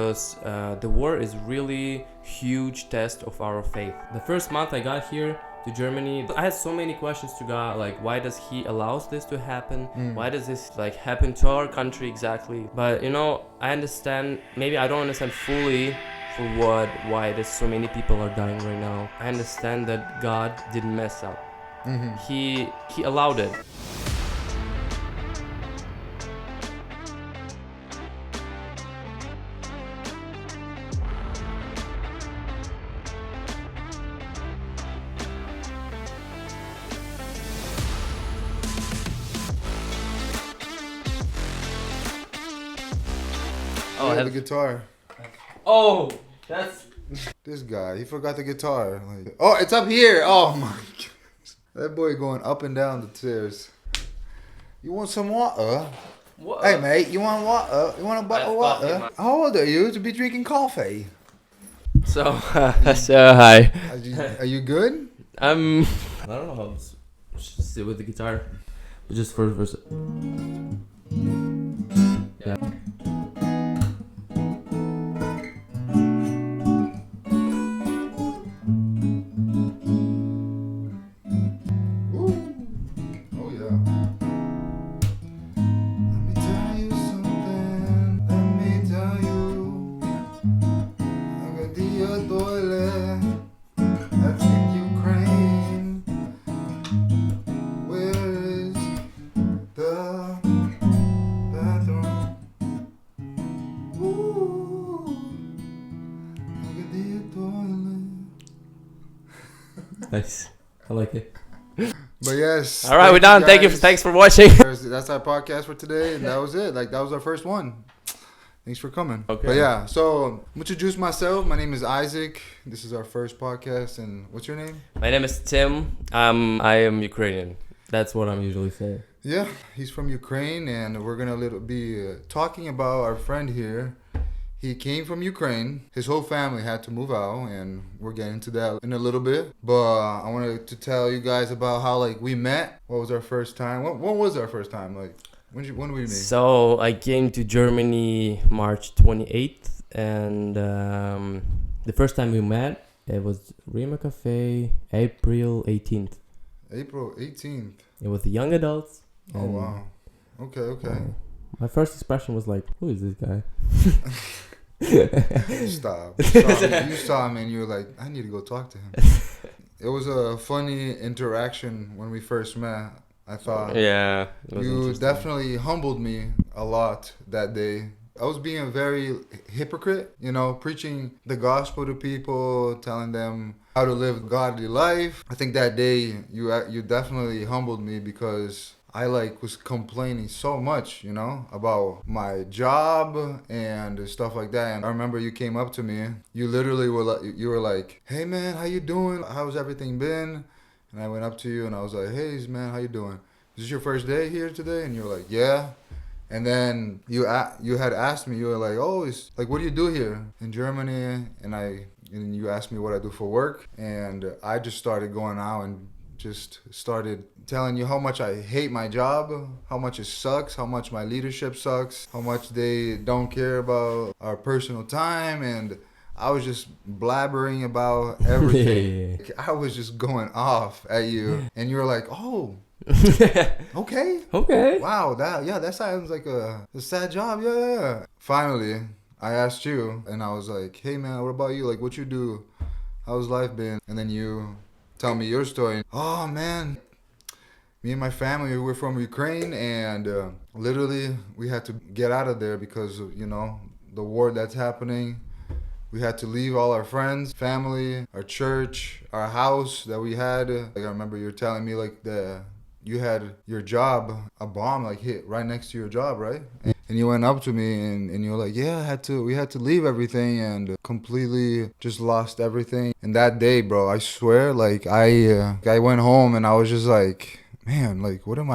because the war is really huge test of our faith. The first month I got here to Germany, I had so many questions to God, like why does he allows this to happen? Why does this like happen to our country exactly? But I understand, maybe I don't understand fully for why there's so many people are dying right now. I understand that God didn't mess up. He allowed it. Oh, the guitar. Oh, that's This guy, he forgot the guitar. Like, oh, it's up here. Oh my God. That boy going up and down the stairs. You want some water? what? Hey mate, you want water? You want a bottle of water? How old are you to be drinking coffee? So hi. Are you good? I don't know how to sit with the guitar. Just first verse. Yeah. Oh yeah. Let me tell you something. Let me tell you. I got the toilet. That's in Ukraine. Where is the bathroom? Ooh. I got the toilet. Nice. I like it. But yes. All right, we're done. Thanks for watching. That's our podcast for today, and that was it. Like, that was our first one. Thanks for coming. Okay. But yeah, so I'm gonna introduce myself. My name is Isaac. This is our first podcast, and what's your name? My name is Tim. I am Ukrainian. That's what I'm usually saying. Yeah, he's from Ukraine, and we're gonna be talking about our friend here. He came from Ukraine. His whole family had to move out, and we're getting into that in a little bit. But I wanted to tell you guys about how we met. What was our first time? What was our first time? When did we meet? So I came to Germany March 28th, and the first time we met, it was Rima Cafe, April 18th. April 18th. It was the young adults. Oh wow. Okay. My first expression was like, "Who is this guy?" Stop. You saw him and you were like, I need to go talk to him. It was a funny interaction when we first met. I thought. Yeah. You definitely humbled me a lot that day. I was being a very hypocrite, preaching the gospel to people, telling them how to live a godly life. I think that day you definitely humbled me because I was complaining so much, about my job and stuff like that. And I remember you came up to me. You literally were like, "Hey man, how you doing? How's everything been?" And I went up to you and I was like, "Hey man, how you doing? Is this your first day here today?" And you were like, "Yeah." And then you had asked me, you were like, "Oh, what do you do here in Germany?" And you asked me what I do for work. And I just started going out and just started telling you how much I hate my job, how much it sucks, how much my leadership sucks, how much they don't care about our personal time, and I was just blabbering about everything. Yeah. I was just going off at you, and you were like, "Oh, okay. Wow, that sounds like a sad job, yeah. Finally, I asked you, and I was like, "Hey man, what about you? What you do? How's life been?" And then you tell me your story. Oh man, me and my family, we're from Ukraine, and literally we had to get out of there because of, the war that's happening. We had to leave all our friends, family, our church, our house that we had. I remember you were telling me you had your job, a bomb hit right next to your job, right? And you went up to me and you were like, "Yeah, we had to leave everything and completely just lost everything." And that day, bro, I swear, I went home and I was just like, "Man, what am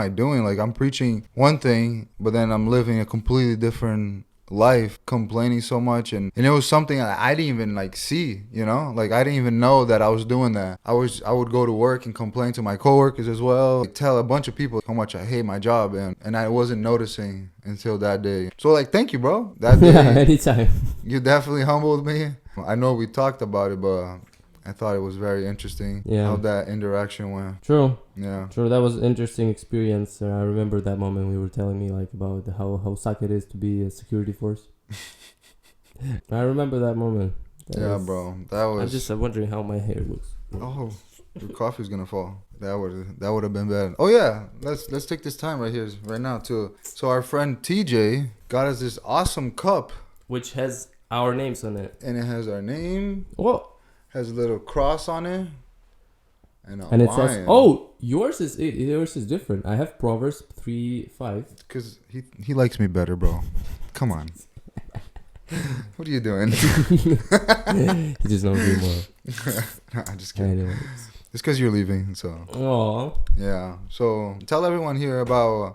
I doing? I'm preaching one thing, but then I'm living a completely different life complaining so much, and it was something that I didn't even like see, you know, like I didn't even know that I was doing that. I would go to work and complain to my coworkers as well, like, tell a bunch of people how much I hate my job, and I wasn't noticing until that day. So like, thank you, bro. That day, Yeah, anytime. you definitely humbled me. I know we talked about it, but I thought it was very interesting how that interaction went. True. Yeah. True. That was an interesting experience. I remember that moment we were telling me like about how suck it is to be a security force. I remember that moment. Bro. That was. I'm just wondering how my hair looks. Oh, your coffee's gonna fall. That would have been bad. Oh yeah, let's take this time right now too. So our friend TJ got us this awesome cup, which has our names on it, and it has our name. Whoa. Has a little cross on it, and it says, "Oh, yours is different." I have Proverbs 3:5. Because he likes me better, bro. Come on. What are you doing? He just knows me more. Nah, I'm just kidding. Anyways. It's because you're leaving, so. Aww. Yeah. So tell everyone here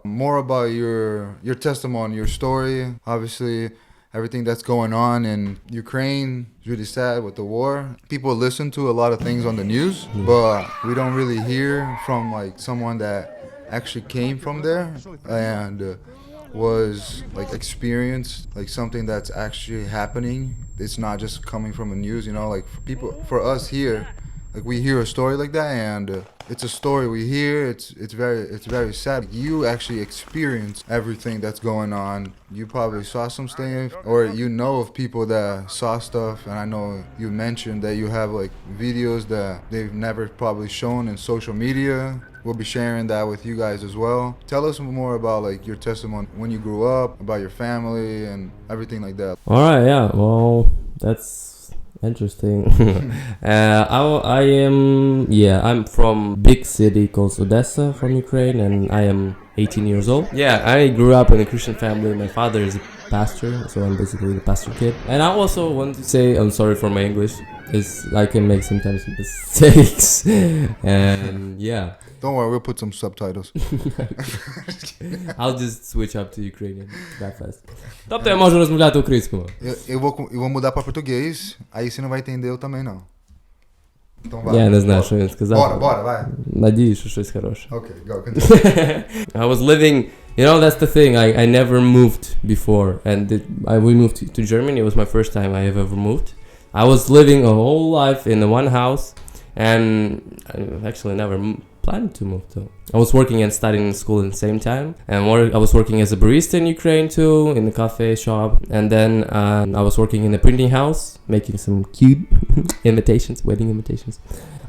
more about your testimony, your story. Obviously, everything that's going on in Ukraine is really sad with the war. People listen to a lot of things on the news, but we don't really hear from like someone that actually came from there and was like experienced like something that's actually happening. It's not just coming from the news, you know, like for us here, like we hear a story like that and it's a story we hear. It's very sad. You actually experience everything that's going on. You probably saw some stuff, or you know of people that saw stuff. And I know you mentioned that you have like videos that they've never probably shown in social media. We'll be sharing that with you guys as well. Tell us more about like your testimony when you grew up, about your family and everything like that. All right. Yeah. Well, that's interesting. I'm from big city called Odessa from Ukraine, and I am 18 years old. Yeah, I grew up in a Christian family. My father is a pastor, so I'm basically the pastor kid. And I also want to say I'm sorry for my English. I can make sometimes mistakes, and yeah. Don't worry, we'll put some subtitles. I'll just switch up to Ukrainian that fast. Тобто я можу розмовляти українською. Eu vou mudar para português, aí você não vai entender eu também não. Então vai. Я не знаю, що він сказав. Бора, vai. Надіюсь, що щось хороше. Okay, go, continue. I was living, that's the thing, I never moved before, and we moved to Germany. It was my first time I have ever moved. I was living a whole life in one house, and I actually never planned to move though. I was working and studying in school at the same time, and I was working as a barista in Ukraine too, in the cafe shop, and then I was working in a printing house, making some cute wedding invitations.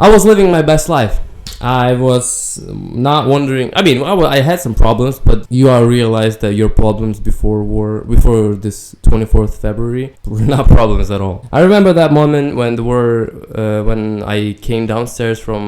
I was living my best life. I was not wondering. I mean, I had some problems, but you realized that your problems before this 24th February were not problems at all. I remember that moment when I came downstairs from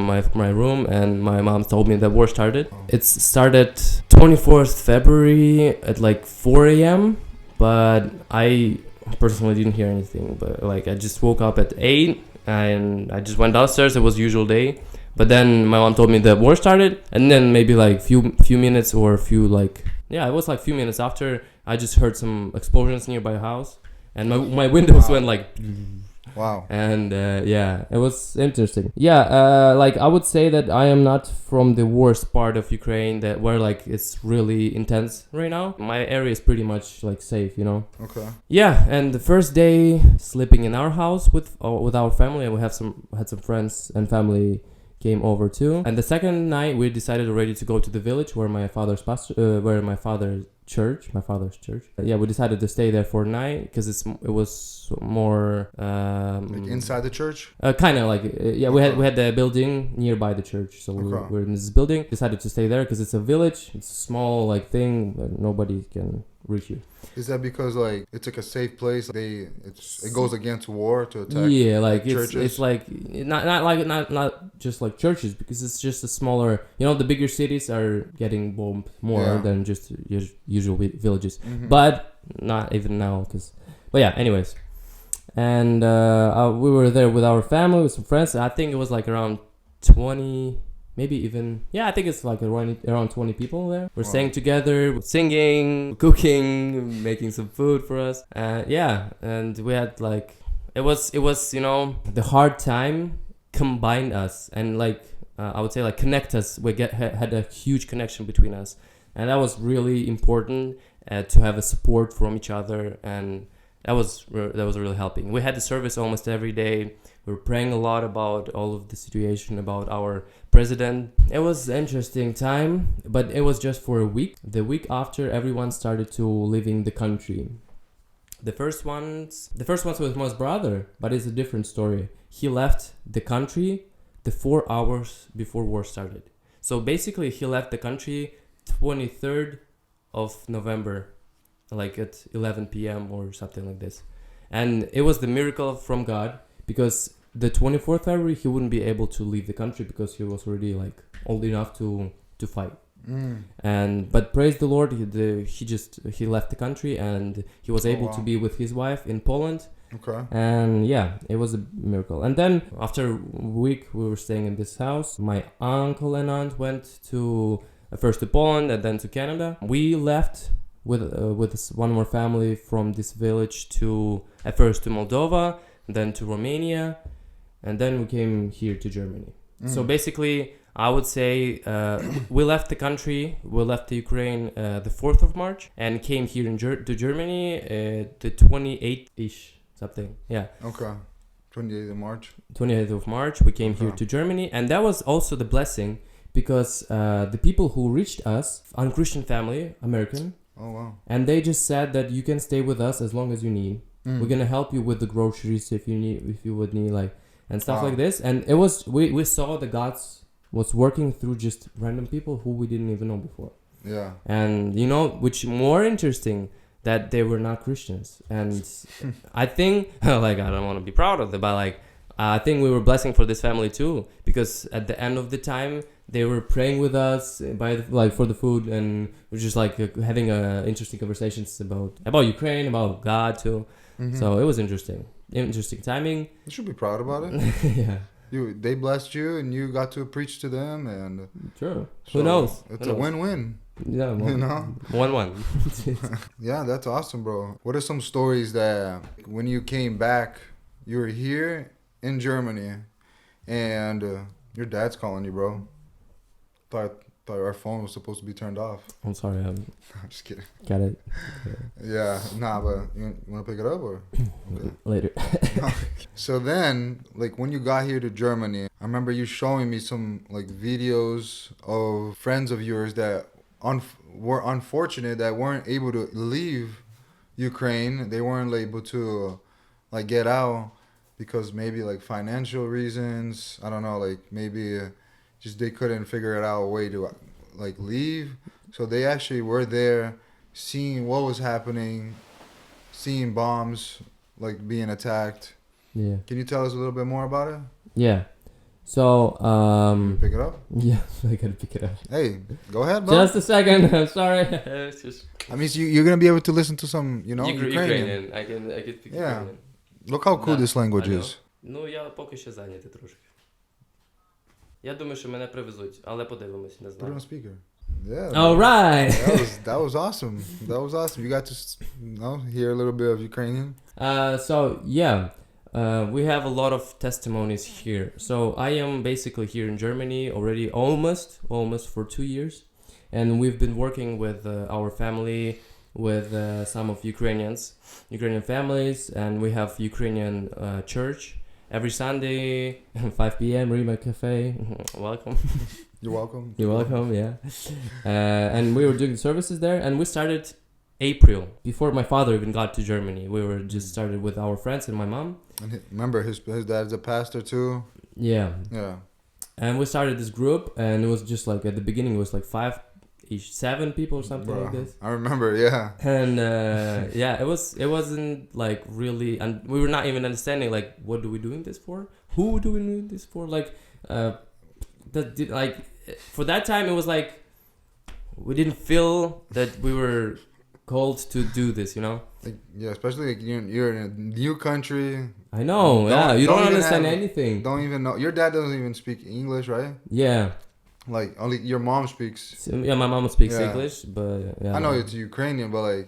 my room and my mom told me that war started. It started 24th February at like 4 a.m., but I personally didn't hear anything. But like I just woke up at 8 and I just went downstairs. It was usual day. But then my mom told me the war started, and then maybe like few minutes or it was like few minutes after, I just heard some explosions nearby the house, and my windows went like. Wow. And it was interesting. Like I would say that I am not from the worst part of Ukraine where like it's really intense right now. My area is pretty much like safe, Okay. Yeah, and the first day sleeping in our house with our family, and we had some friends and family came over too. And the second night we decided already to go to the village where my father's church. We decided to stay there for a night because it was more like inside the church. Kind of like we had the building nearby the church, so we were in this building. Decided to stay there because it's a village. It's a small like thing, but nobody can reach you. Is that because like it's like a safe place? It goes against war to attack. Yeah, like churches? it's like not just like churches, because it's just a smaller. The bigger cities are getting bombed more than just usual villages, but not even now. But yeah, anyways, and we were there with our family with some friends. I think it was like around 20, maybe even, yeah, I think it's like around 20 people there. We're Wow. staying together, singing, cooking, making some food for us. Yeah, and we had like, it was, the hard time combined us and like, I would say like connect us. We had a huge connection between us. And that was really important to have a support from each other. And that was really helping. We had the service almost every day. We were praying a lot about all of the situation, about our president. It was an interesting time, but it was just for a week. The week after, everyone started to leaving the country. The first ones was my brother, but it's a different story. He left the country the 4 hours before war started. So basically, he left the country 23rd of November, like at 11 p.m. or something like this. And it was the miracle from God, because the 24th February he wouldn't be able to leave the country because he was already like old enough to fight. But praise the Lord, he left the country and he was able to be with his wife in Poland. Okay. And yeah, it was a miracle. And then after a week we were staying in this house. My uncle and aunt went to first to Poland and then to Canada. We left with one more family from this village to at first to Moldova, then to Romania, and then we came here to Germany. So basically, I would say we left the country, we left the Ukraine the 4th of March and came here to Germany the 28th-ish, something. Yeah. Okay. 28th of March. 28th of March, we came here to Germany. And that was also the blessing because the people who reached us, unchristian family, American. Oh, wow. And they just said that you can stay with us as long as you need. We're going to help you with the groceries if you would need like, and stuff like this. And it was, we saw the God's was working through just random people who we didn't even know before. Yeah. And which more interesting that they were not Christians. And I think like I don't want to be proud of it, but like I think we were blessing for this family too, because at the end of the time they were praying with us for the food, and we're just like having interesting conversations about Ukraine, about God too. So it was interesting timing. You should be proud about it. Yeah. They blessed you and you got to preach to them, and Sure. Who knows? It's a win-win. Yeah, You know? 1-1. Yeah, that's awesome, bro. What are some stories that when you came back, you were here in Germany and your dad's calling you, bro? Thought our phone was supposed to be turned off. I'm sorry. I'm just kidding. Got it. Yeah, nah, but you want to pick it up or? Okay. Later. So then, like when you got here to Germany, I remember you showing me some like videos of friends of yours that were unfortunate that weren't able to leave Ukraine. They weren't able to like get out because maybe like financial reasons. I don't know, like maybe just they couldn't figure out a way to like leave. So they actually were there seeing what was happening, seeing bombs like being attacked. Yeah. Can you tell us a little bit more about it? Yeah. So, Pick it up? yeah, I gotta pick it up. Hey, go ahead, bro. Just a second. I'm sorry. It's just I mean, you're going to be able to listen to some, Ukrainian. Ukrainian. I can speak Yeah. Ukrainian. Look how cool this language is. Ну, я поки що зайнятий трошки. Я думаю, що мене привезуть, але подивимось, не Put it знаю. on speaker. Yeah. All right. That was awesome. That was awesome. You got to, hear a little bit of Ukrainian. So yeah, we have a lot of testimonies here. So I am basically here in Germany already almost for 2 years, and we've been working with our family, with some of Ukrainian families, and we have Ukrainian church every Sunday, 5 p.m. Rima Cafe. Welcome. You're welcome. You're welcome. Yeah, and we were doing services there, and we started April before my father even got to Germany. We were just started with our friends and my mom. And remember, his dad's a pastor too. Yeah. Yeah. And we started this group, and it was just like at the beginning it was like 7 people or something like this. I remember, yeah. And yeah, it wasn't like really, and we were not even understanding like what do we doing this for? Who do we need this for? Like for that time it was like we didn't feel that we were called to do this, Like, yeah, especially like you're in a new country. I know, yeah. You don't understand anything. Don't even know. Your dad doesn't even speak English, right? Yeah. Like only your mom speaks. So, yeah, my mom speaks Yeah. English, but yeah, I know it's Ukrainian, but like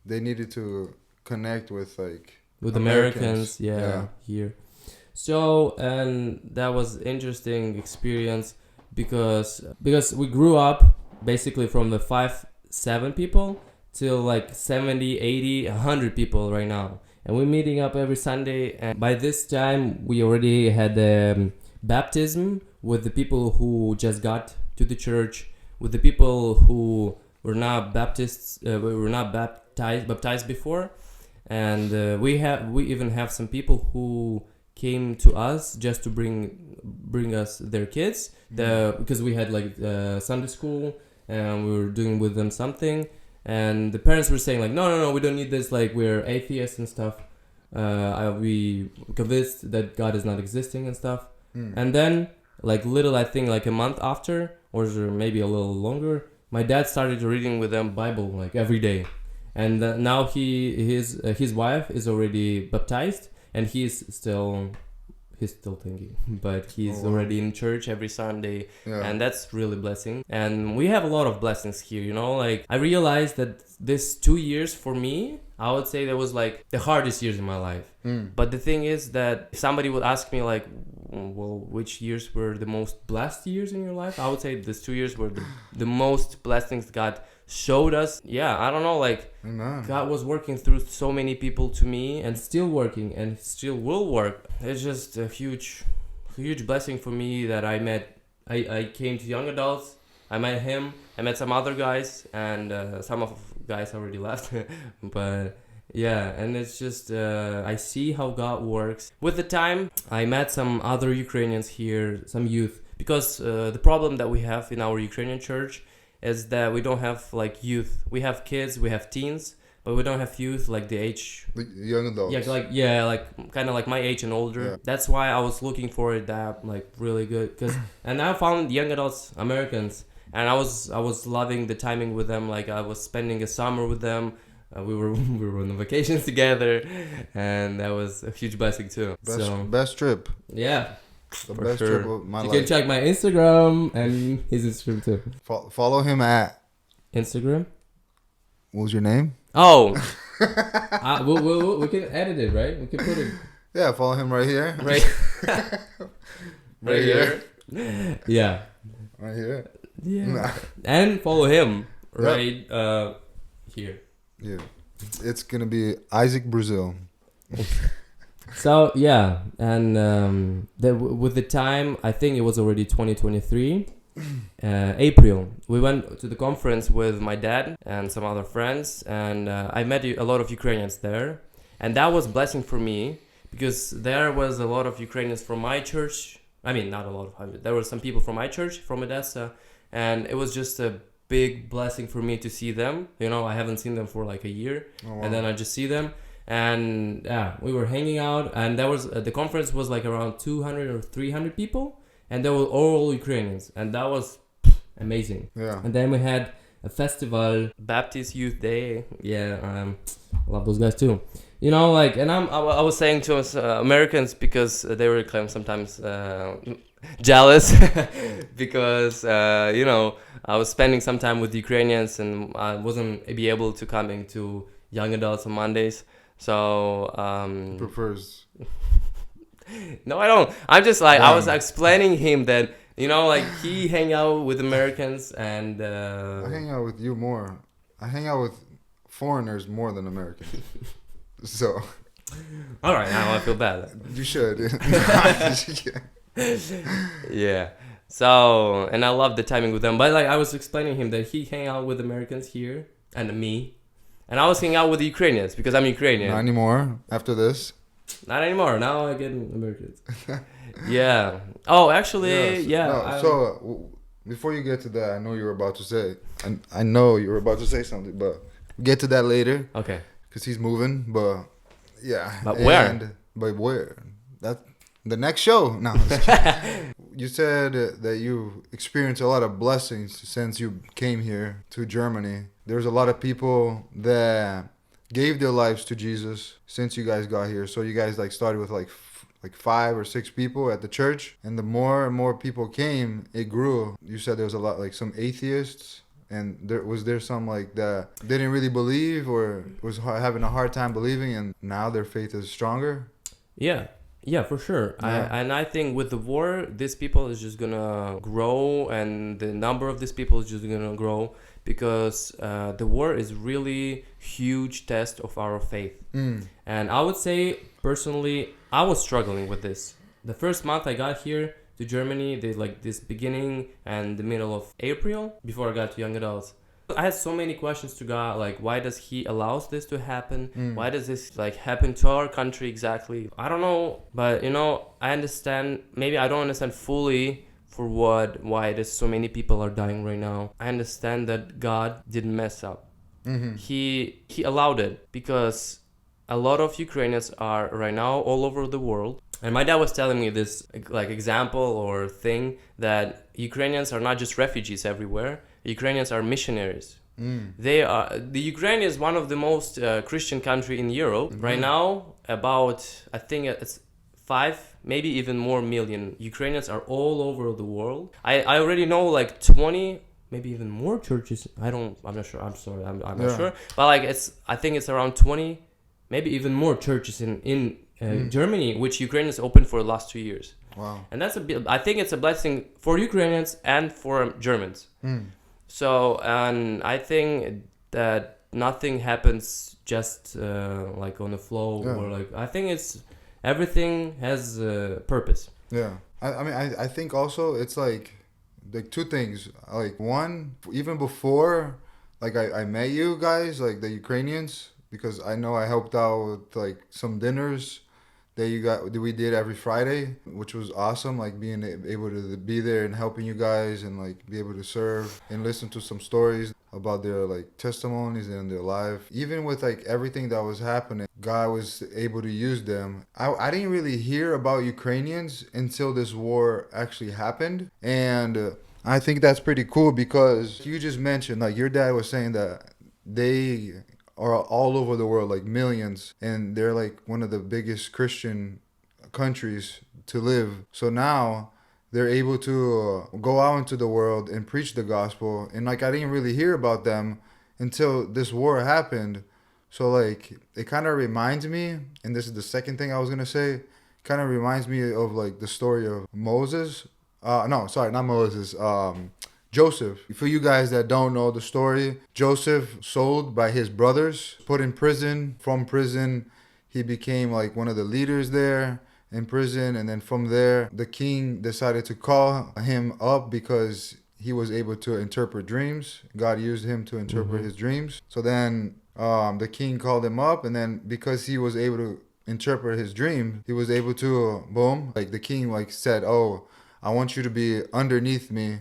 they needed to connect with like with Americans, yeah, here. So, and that was interesting experience because we grew up basically from the 5-7 people till like 70, 80, 100 people right now, and we're meeting up every Sunday. And by this time, we already had baptism with the people who just got to the church, with the people who were not Baptists, were not baptized before, and we even have some people who came to us just to bring us their kids, because we had like Sunday school and we were doing with them something, and the parents were saying like no, we don't need this, like we're atheists and stuff. We convinced that God is not existing and stuff. And then like I think like a month after, or maybe a little longer, my dad started reading with them Bible like every day. And now his wife is already baptized, and he's still thinking, but he's already in church every Sunday, and that's really blessing. And we have a lot of blessings here, you know. Like I realized that this 2 years for me, I would say that was like the hardest years in my life. But the thing is that if somebody would ask me like, well, which years were the most blessed years in your life, I would say these 2 years were the most blessings God showed us. Yeah, I don't know, like Amen. God was working through so many people to me, and still working, and still will work. It's just a huge blessing for me that I came to young adults. I met him, I met some other guys, and some of guys already left. But yeah, and it's just I see how God works. With the time, I met some other Ukrainians here, some youth, because the problem that we have in our Ukrainian church is that we don't have like youth. We have kids, we have teens, but we don't have youth like the age. The young adults. Like kind of like my age and older. Yeah. That's why I was looking for it that like really good, and I found young adults, Americans, and I was loving the timing with them. Like I was spending a summer with them. We were on vacations together, and that was a huge blessing too. Best trip. Yeah. The best trip of my life. You can check my Instagram and his Instagram too. Follow him at Instagram. What was your name? Oh, we can edit it, right? We can put it. Yeah, follow him right here. Right. Right here. Yeah. Right here. Yeah. Nah. And follow him right here. Yeah. It's gonna be IsaacBrazil. So yeah, and with the time, I think it was already 2023, April. We went to the conference with my dad and some other friends, and I met a lot of Ukrainians there, and that was a blessing for me because there was a lot of Ukrainians from my church. I mean, not a lot of, there were some people from my church from Odessa, and it was just a big blessing for me to see them. You know, I haven't seen them for like a year, and then I just see them. And yeah, we were hanging out, and there was the conference was like around 200 or 300 people, and they were all Ukrainians, and that was amazing. Yeah. And then we had a festival, Baptist Youth Day. Yeah, I love those guys too. You know, like, and I was saying to us Americans, because they were kind of sometimes jealous because you know, I was spending some time with Ukrainians, and I wasn't be able to come into young adults on Mondays. So prefers. No, I don't. I'm just like I was explaining him that, you know, like he hang out with Americans, and I hang out with you more. I hang out with foreigners more than Americans. So all right, now I feel bad. You should. Yeah. So, and I love the timing with them, but like I was explaining him that he hang out with Americans here and me. And I was hanging out with the Ukrainians because I'm Ukrainian. Not anymore. After this. Not anymore. Now I get Americans. Yeah. Oh, actually, yeah. No, so before you get to that, I know you were about to say. I know you were about to say something, but get to that later. Okay. Because he's moving, but yeah. But where? But where? That's the next show. No. You said that you experienced a lot of blessings since you came here to Germany. There's a lot of people that gave their lives to Jesus since you guys got here. So you guys like started with like like 5 or 6 people at the church. And the more and more people came, it grew. You said there was a lot, like some atheists. And there some like that they didn't really believe or was having a hard time believing, and now their faith is stronger? Yeah, for sure. I think with the war, these people is just gonna grow, and the number of these people is just gonna grow because the war is really huge test of our faith. And I would say personally, I was struggling with this. The first month I got here to Germany, this beginning and the middle of April, before I got to young adults, I had so many questions to God, like why does he allows this to happen? Why does this like happen to our country exactly? I don't know, but I understand. Maybe I don't understand fully for why there's so many people are dying right now. I understand that God didn't mess up. He allowed it because a lot of Ukrainians are right now all over the world. And my dad was telling me this like example or thing that Ukrainians are not just refugees everywhere. Ukrainians are missionaries. The Ukraine is one of the most Christian country in Europe right now. About I think it's 5, maybe even more million Ukrainians are all over the world. I already know like 20, maybe even more churches. I'm not sure. I'm sorry. I'm not sure. But like I think it's around 20, maybe even more churches in Germany, which Ukrainians opened for the last 2 years. Wow. And I think it's a blessing for Ukrainians and for Germans. So, and I think that nothing happens just like on the flow or like, I think everything has a purpose. Yeah. I mean, I think also it's like two things. Like one, even before like I met you guys, like the Ukrainians, because I know I helped out with like some dinners that we did every Friday, which was awesome. Like being able to be there and helping you guys and like be able to serve and listen to some stories about their like testimonies and their life. Even with like everything that was happening, God was able to use them. I didn't really hear about Ukrainians until this war actually happened. And I think that's pretty cool because you just mentioned, like your dad was saying that they are all over the world, like millions, and they're like one of the biggest Christian countries to live. So now they're able to go out into the world and preach the gospel. And like I didn't really hear about them until this war happened. So like it kind of reminds me, and this is the second thing I was gonna say, kind of reminds me of like the story of Moses. No, sorry, not Moses. Joseph. For you guys that don't know the story, Joseph sold by his brothers, put in prison. From prison, he became like one of the leaders there in prison. And then from there, the king decided to call him up because he was able to interpret dreams. God used him to interpret his dreams. So then the king called him up, and then because he was able to interpret his dream, he was able to, boom, like the king like said, oh, I want you to be underneath me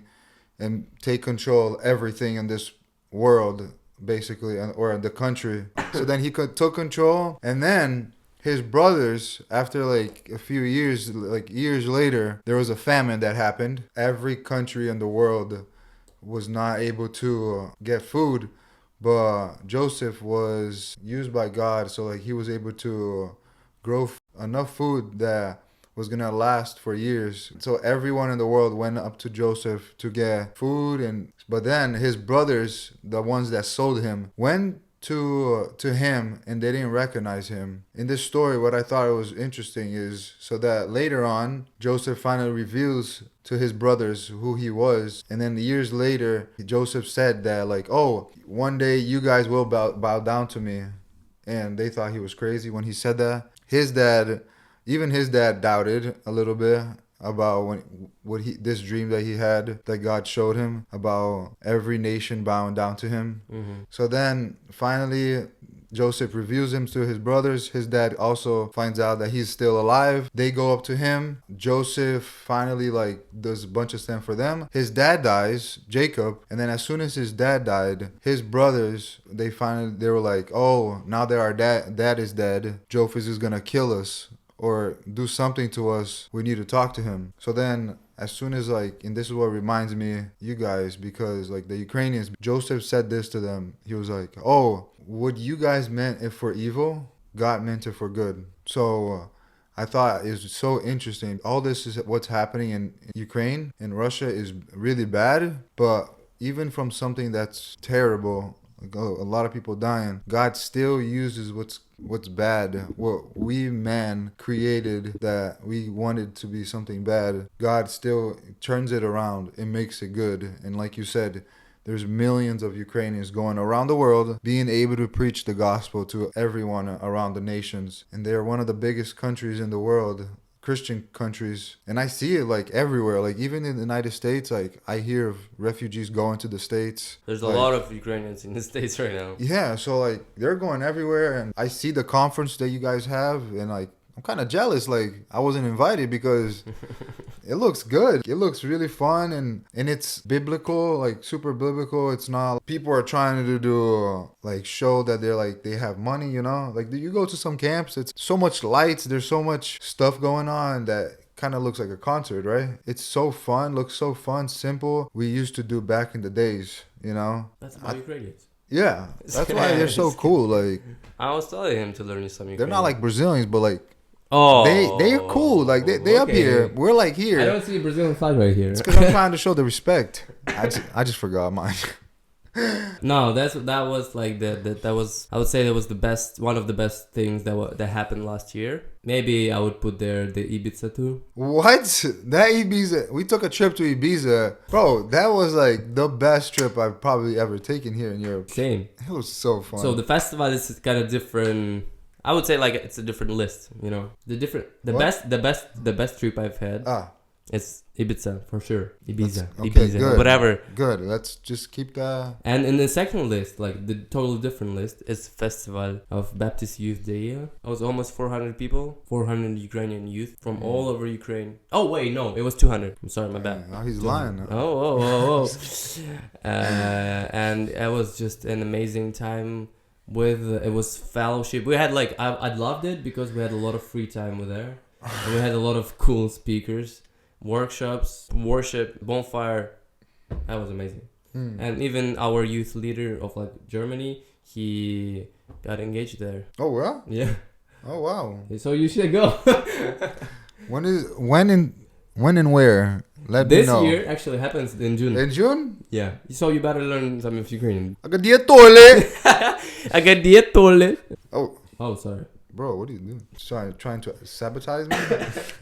and take control of everything in this world, basically, or in the country. So then he took control, and then his brothers, after like a few years, like years later, there was a famine that happened. Every country in the world was not able to get food, but Joseph was used by God, so like he was able to grow enough food that was gonna last for years. So everyone in the world went up to Joseph to get food, but then his brothers, the ones that sold him, went to him and they didn't recognize him. In this story, what I thought was interesting is so that later on, Joseph finally reveals to his brothers who he was, and then years later, Joseph said that like, oh, one day you guys will bow down to me, and they thought he was crazy when he said that. Even his dad doubted a little bit about this dream that he had that God showed him about every nation bowing down to him. So then finally Joseph reveals him to his brothers. His dad also finds out that he's still alive. They go up to him. Joseph finally like does a bunch of stuff for them. His dad dies, Jacob, and then as soon as his dad died, his brothers, they were like, oh, now that our dad is dead, Joseph is gonna kill us or do something to us. We need to talk to him. So then as soon as like, and this is what reminds me, you guys, because like the Ukrainians, Joseph said this to them. He was like, oh, what you guys meant it for evil, God meant it for good. So I thought it was so interesting. All this is what's happening in Ukraine and Russia is really bad, but even from something that's terrible, like a lot of people dying, God still uses what's bad, what we man created that we wanted to be something bad. God still turns it around and makes it good. And like you said, there's millions of Ukrainians going around the world being able to preach the gospel to everyone around the nations. And they're one of the biggest countries in the world, Christian countries. And I see it like everywhere. Like even in the United States, like I hear of refugees going to the States. There's a like, lot of Ukrainians in the States right now. Yeah, so like they're going everywhere. And I see the conference that you guys have, and like I'm kind of jealous. Like I wasn't invited because it looks good. It looks really fun, and it's biblical, like super biblical. It's not people are trying to do like show that they're like they have money, you know? Like you go to some camps, it's so much lights, there's so much stuff going on that kind of looks like a concert, right? It's so fun, looks so fun, simple. We used to do back in the days, you know? That's about Ukrainians. Yeah, that's why they're so cool. Like I was telling him to learn some Ukrainian. they're not like Brazilians, but like they're cool. Like they up here. We're like here. I don't see a Brazilian flag right here. It's because I'm trying to show the respect. I just forgot mine. No, that was like that was, I would say that was one of the best things that happened last year. Maybe I would put there the Ibiza too. What? That Ibiza? We took a trip to Ibiza, bro. That was like the best trip I've probably ever taken here in Europe. Same. It was so fun. So the festival is kind of different. I would say like it's a different list. You know, the best trip I've had. It's Ibiza for sure. Ibiza, good. Whatever. Good. Let's just keep that. And in the second list, like the totally different list, is Festival of Baptist Youth Day. It was almost 400 people, 400 Ukrainian youth from all over Ukraine. Oh wait, no, it was 200. I'm sorry, my bad. Now he's lying. Oh. And it was just an amazing time. It was fellowship. We had like I loved it because we had a lot of free time with there. And we had a lot of cool speakers. Workshops, worship, bonfire. That was amazing. And even our youth leader of like Germany, he got engaged there. Oh well? Yeah. Oh wow. So you should go. when and where? Let me know. This year actually happens in June. In June? Yeah. So you better learn some of Ukrainian. Oh, sorry. Bro, what are you doing? Trying to sabotage me?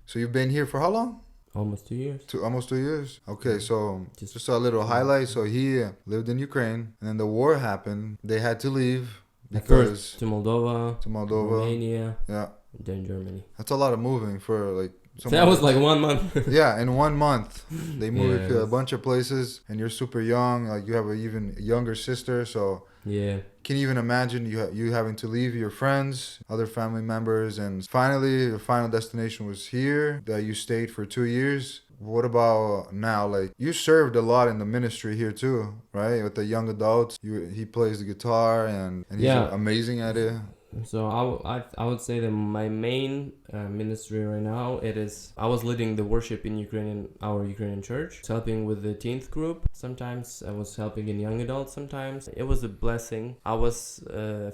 So you've been here for how long? Almost 2 years. Almost 2 years? Okay, so just a little highlight. So he lived in Ukraine, and then the war happened. They had to leave because... to Moldova. Romania. Yeah. Then Germany. That's a lot of moving for like... That was like 1 month. Yeah, in 1 month. They moved to a bunch of places, and you're super young. Like you have an even younger sister, so... Yeah. Can you even imagine you having to leave your friends, other family members, and finally the final destination was here, that you stayed for 2 years? What about now? Like you served a lot in the ministry here too, right? With the young adults, he plays the guitar and he's amazing at it. So I would say that my main ministry right now, I was leading the worship in our Ukrainian church, helping with the teenth group. Sometimes I was helping in young adults. Sometimes it was a blessing.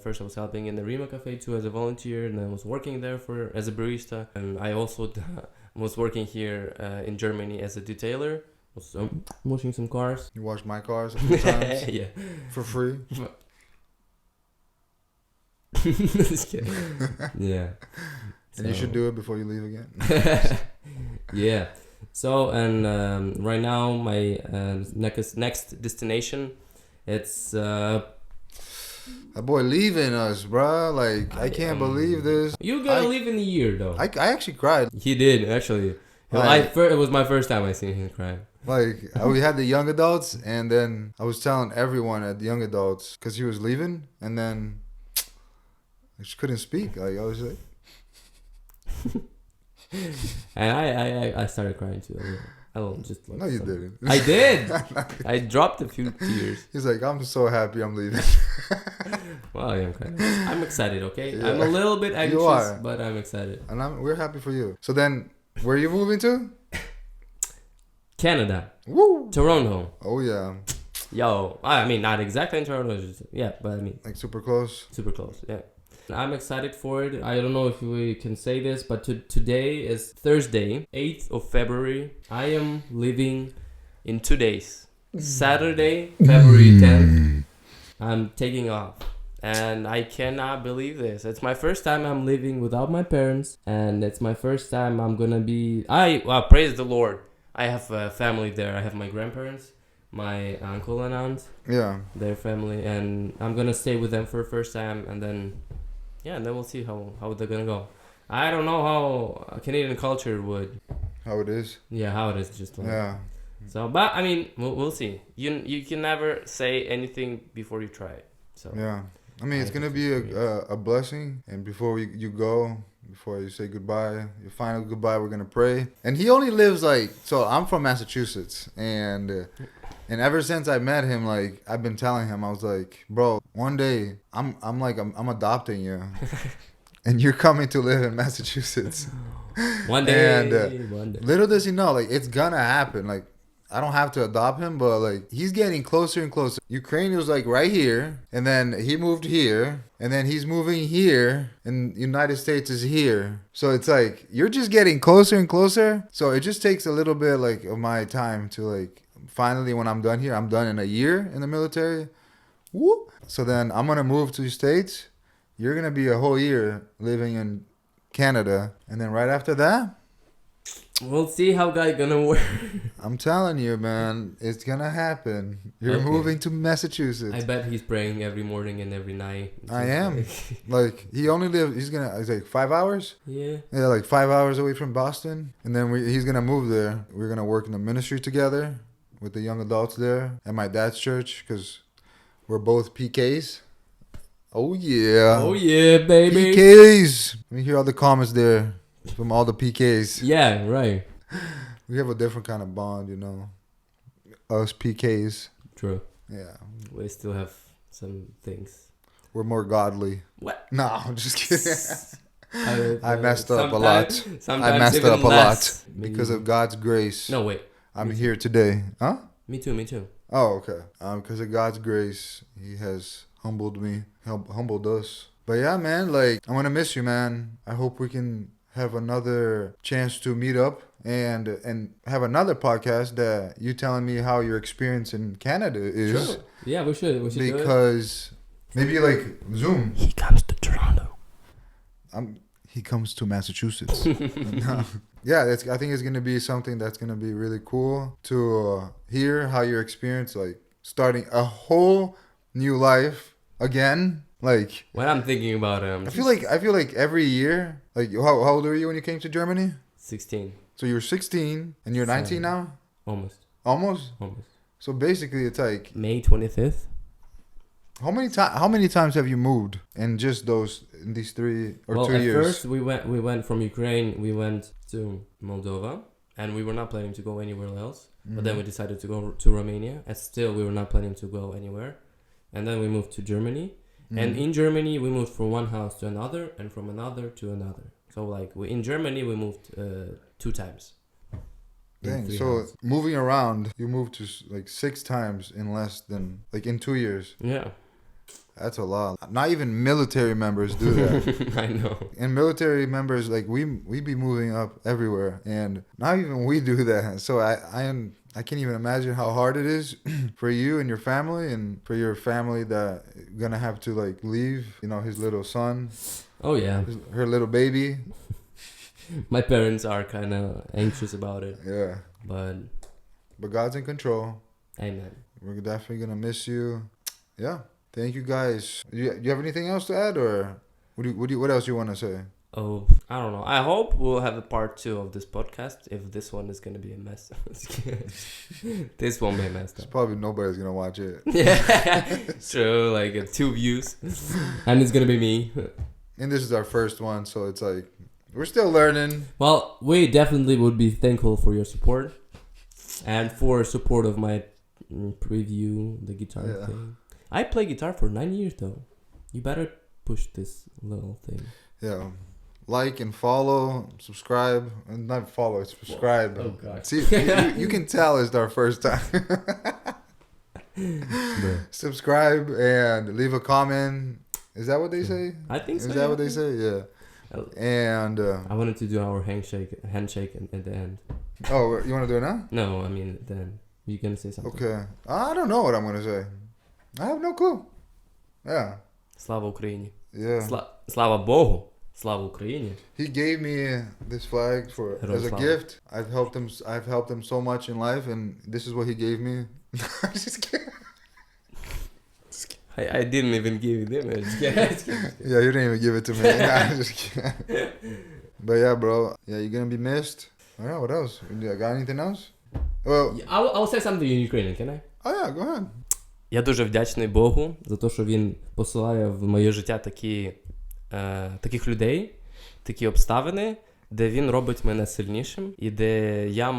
First I was helping in the Rima Cafe too as a volunteer, and then I was working there as a barista, and I also was working here in Germany as a detailer. I'm washing some cars. You washed my cars a few times. Yeah, for free. Just kidding. Yeah. And you should do it before you leave again. Yeah. So, and right now my next destination, it's that boy leaving us, bruh. Like I can't believe this. You gotta leave in a year though. I actually cried. He did actually. It was my first time I seen him cry. Like we had the young adults, and then I was telling everyone at the young adults because he was leaving, and then I just couldn't speak. Like I was like, and I started crying too. I don't just like. No, you didn't. I did. I dropped a few tears. He's like, I'm so happy I'm leaving. Well, I'm excited. Okay, yeah. I'm a little bit anxious, but I'm excited. And we're happy for you. So then, where are you moving to? Canada. Woo! Toronto. Oh yeah. Yo, I mean not exactly in Toronto. But I mean like super close. Super close. Yeah. I'm excited for it. I don't know if we can say this, but today is Thursday, 8th of February. I am leaving in 2 days. Saturday, February 10th, I'm taking off. And I cannot believe this. It's my first time I'm living without my parents. And it's my first time I'm gonna be... praise the Lord. I have a family there. I have my grandparents, my uncle and aunt. Yeah. Their family. And I'm gonna stay with them for the first time. And then... yeah, and then we'll see how they're gonna go. I don't know how Canadian culture would... how it is. Yeah, how it is just like... yeah. So, but I mean, we'll see. You can never say anything before you try it. So Yeah. I mean, it's going to be a blessing. And before you go, before you say goodbye, your final goodbye, we're going to pray. And he only lives so I'm from Massachusetts. And ever since I met him, I've been telling him, I was like, bro, one day I'm adopting you. And you're coming to live in Massachusetts. One day. And one day. Little does he know, it's going to happen. I don't have to adopt him, but he's getting closer and closer. Ukraine was right here, and then he moved here, and then he's moving here, and United States is here. So it's you're just getting closer and closer. So it just takes a little bit of my time to finally when I'm done here, I'm done in a year in the military. Whoop. So then I'm gonna move to the States. You're gonna be a whole year living in Canada, and then right after that. We'll see how God gonna work. I'm telling you, man, it's gonna happen. You're moving to Massachusetts. I bet he's praying every morning and every night. I am. He only lives. He's 5 hours. Yeah. Yeah, 5 hours away from Boston, and then he's gonna move there. We're gonna work in the ministry together with the young adults there at my dad's church because we're both PKs. Oh yeah. Oh yeah, baby. PKs. Let me hear all the comments there. From all the PKs. Yeah, right. We have a different kind of bond, Us PKs. True. Yeah. We still have some things. We're more godly. What? No, I'm just kidding. I messed up a sometimes- lot. sometimes I messed even up a less. lot because of God's grace. No, wait. I'm here today. Huh? Me too. Oh, okay. Because of God's grace, He has humbled me, humbled us. But yeah, man, I'm gonna miss you, man. I hope we can have another chance to meet up and have another podcast that you telling me how your experience in Canada is. Sure. Yeah, we should Because maybe Zoom. He comes to Toronto. He comes to Massachusetts. No. Yeah, I think it's gonna be something that's gonna be really cool to hear how your experience starting a whole new life again. When I'm thinking about it, I feel like every year, how old were you when you came to Germany? 16. So you're 16 and you're 19 now? Almost. So basically it's May 25th. how many times have you moved in just these 3 or 2 years? At first we went from Ukraine, we went to Moldova, and we were not planning to go anywhere else. Mm-hmm. But then we decided to go to Romania, and still we were not planning to go anywhere. And then we moved to Germany. And in Germany, we moved from one house to another, and from another to another. So, in Germany, we moved 2 times. Dang, so moving around, you moved to 6 times in less than, in 2 years. Yeah. That's a lot. Not even military members do that. I know. And military members, we be moving up everywhere. And not even we do that. So I can't even imagine how hard it is for you and your family, and for your family that gonna have to leave, his little son. Oh yeah. Her little baby. My parents are kind of anxious about it. Yeah. But God's in control. Amen. We're definitely gonna miss you. Yeah. Thank you guys. Do you have anything else to add, or what else you want to say? Oh, I don't know. I hope we'll have a part 2 of this podcast. If this one is going to be a mess. This won't be a mess. It's probably nobody's going to watch it. Yeah, true. 2 views. And it's going to be me. And this is our first one, so it's we're still learning. Well, we definitely would be thankful for your support. And for support of my preview, the guitar thing. I play guitar for 9 years, though. You better push this little thing. Yeah. Like and follow, subscribe, and not follow, subscribe. Oh God! See, you can tell it's our first time. Subscribe and leave a comment. Is that what they say? I think so. Is that what they say? Yeah. And I wanted to do our handshake at the end. oh, you want to do it now? No, I mean at the end. You gonna say something? Okay. I don't know what I'm gonna say. I have no clue. Yeah. Слава Україні. Yeah. Слава Богу. Слава Україні. He gave me this flag as a gift. I've helped him so much in life, and this is what he gave me. Just kidding. I didn't even give you the image. Yeah, you didn't even give it to me. Nah, just kidding. But yeah, bro. Yeah, you're gonna be missed. Yeah, what else? Got anything else? Well, I'll say something in Ukrainian, can I? Oh yeah, go ahead. Я дуже вдячний Богу за те, що він посилає в моє життя таких людей, такі обставини, де він робить мене сильнішим і де я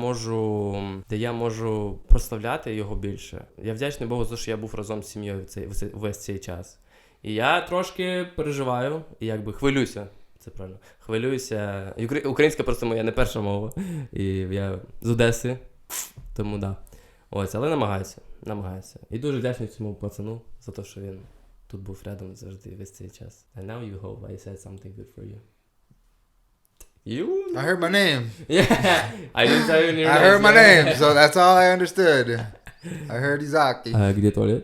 можу прославляти його більше. Я вдячний Богу за те, що я був разом з сім'єю весь цей час. І я трошки переживаю і якби хвилююся. Це правильно. Хвилююся. Українська просто моя не перша мова. І я з Одеси. Тому да. Ось, але намагаюся. І дуже вдячний цьому пацану за те, що він тут був рядом завжди весь цей час. And now you hope I said something good for you. You? I heard my name. Yeah. I didn't tell you your name. I heard my name, so that's all I understood. I heard Isaac. Где туалет?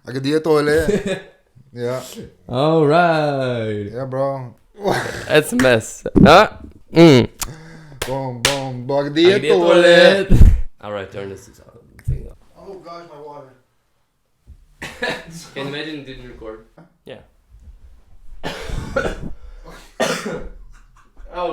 I could do toilet. Yeah. All right. Yeah, bro. That's a mess. Huh? Boom, boom, boom. Где toilet. All right, turn this thing up. Oh gosh, my water. Can you imagine it didn't record? Yeah. Oh